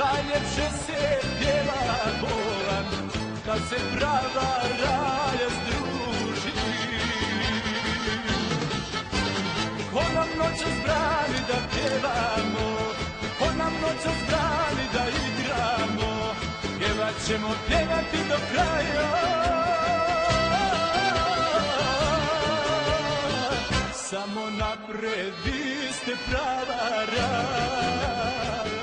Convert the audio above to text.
najljepše se pjeva bolan, kad se prava raja združi. Ko nam noćas brani da pjevamo, ko nam noćas brani da igramo, pjevat ćemo pjevati do kraja. Samo napred, vi ste prava raja.